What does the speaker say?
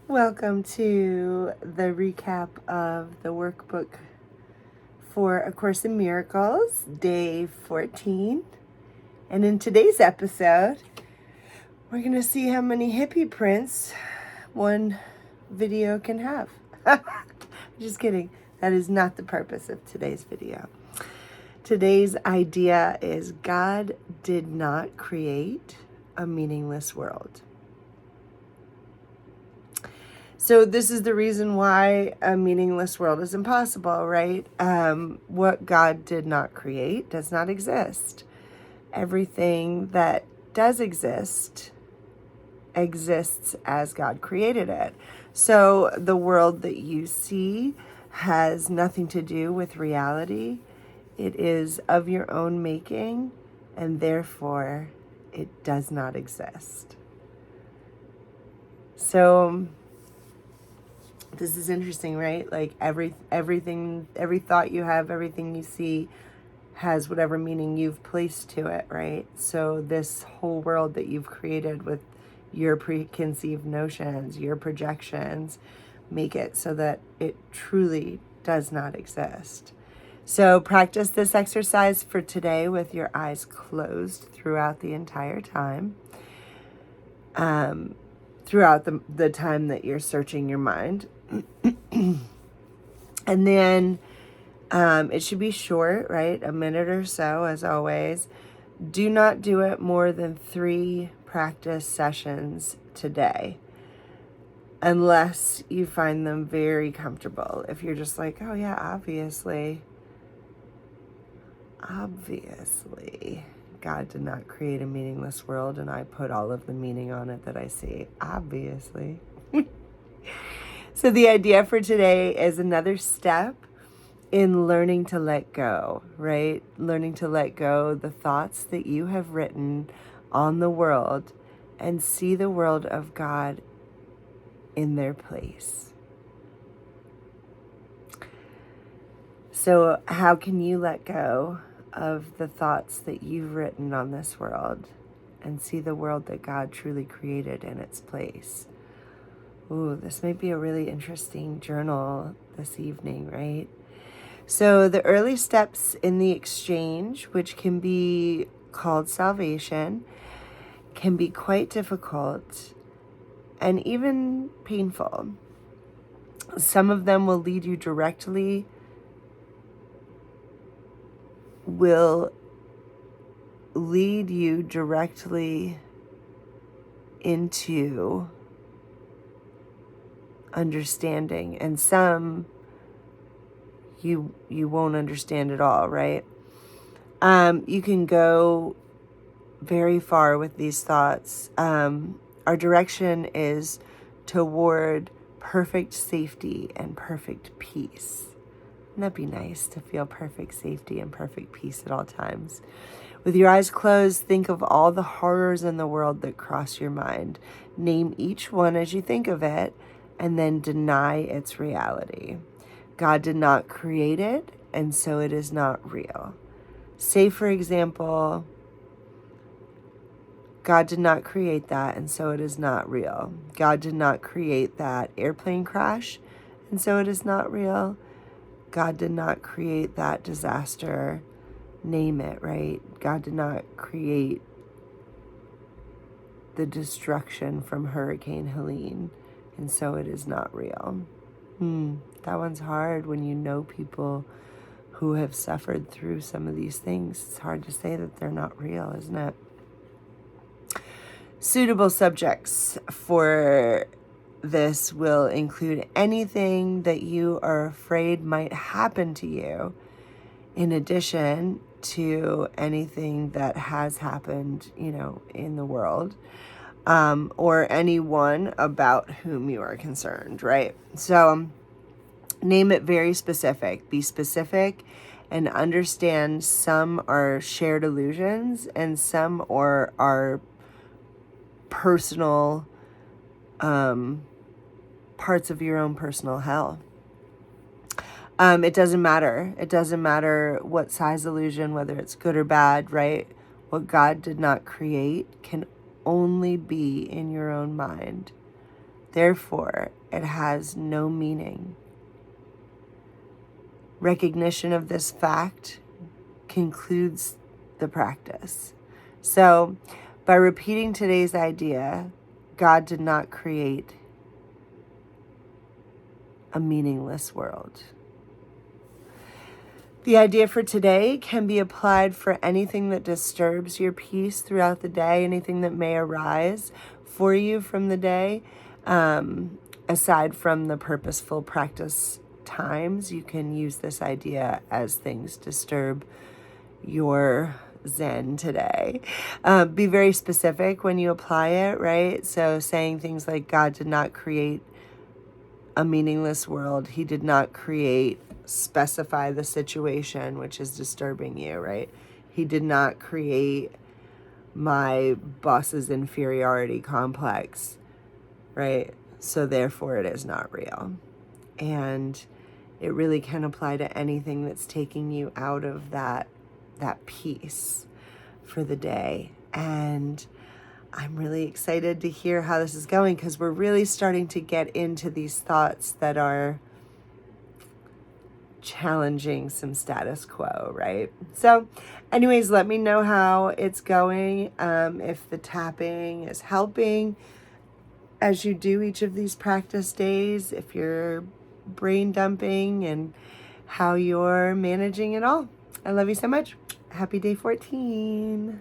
Welcome to the recap of the workbook for A Course in Miracles, day 14. And in today's episode, we're going to see how many hippie prints one video can have. Just kidding. That is not the purpose of today's video. Today's idea is God did not create a meaningless world. So this is the reason why a meaningless world is impossible, right? What God did not create does not exist. Everything that does exist exists as God created it. So the world that you see has nothing to do with reality. It is of your own making, and therefore it does not exist. So this is interesting, right? Like every thought you have, everything you see has whatever meaning you've placed to it, right? So this whole world that you've created with your preconceived notions, your projections, make it so that it truly does not exist. So practice this exercise for today with your eyes closed throughout the entire time. Throughout the time that you're searching your mind. And then it should be short, right? A minute or so, as always. Do not do it more than 3 practice sessions today, unless you find them very comfortable. If you're just like, oh yeah, obviously, God did not create a meaningless world, and I put all of the meaning on it that I see. Obviously. So the idea for today is another step in learning to let go, right? Learning to let go the thoughts that you have written on the world and see the world of God in their place. So how can you let go of the thoughts that you've written on this world and see the world that God truly created in its place? Ooh, this might be a really interesting journal this evening, right? So the early steps in the exchange, which can be called salvation, can be quite difficult and even painful. Some of them will lead you directly into understanding, and some you won't understand at all, right? You can go very far with these thoughts. Our direction is toward perfect safety and perfect peace. Wouldn't that be nice to feel perfect safety and perfect peace at all times? With your eyes closed, think of all the horrors in the world that cross your mind. Name each one as you think of it, and then deny its reality. God did not create it, and so it is not real. Say, for example, God did not create that, and so it is not real. God did not create that airplane crash, and so it is not real. God did not create that disaster. Name it, right? God did not create the destruction from Hurricane Helene, and so it is not real. That one's hard when you know people who have suffered through some of these things. It's hard to say that they're not real, isn't it? Suitable subjects for this will include anything that you are afraid might happen to you, in addition to anything that has happened, in the world, or anyone about whom you are concerned, right? So name it very specific. Be specific and understand some are shared illusions and some are personal parts of your own personal hell. It doesn't matter. It doesn't matter what size illusion, whether it's good or bad, right? What God did not create can only be in your own mind. Therefore, it has no meaning. Recognition of this fact concludes the practice. So, by repeating today's idea, God did not create a meaningless world. The idea for today can be applied for anything that disturbs your peace throughout the day, anything that may arise for you from the day. Aside from the purposeful practice times, you can use this idea as things disturb your Zen today. Be very specific when you apply it, right? So saying things like, God did not create a meaningless world. He did not specify the situation which is disturbing you, right? He did not create my boss's inferiority complex, right? So therefore it is not real. And it really can apply to anything that's taking you out of that peace for the day. And I'm really excited to hear how this is going, because we're really starting to get into these thoughts that are challenging some status quo, right? So anyways, let me know how it's going, if the tapping is helping as you do each of these practice days, if you're brain dumping, and how you're managing it all. I love you so much. Happy day 14.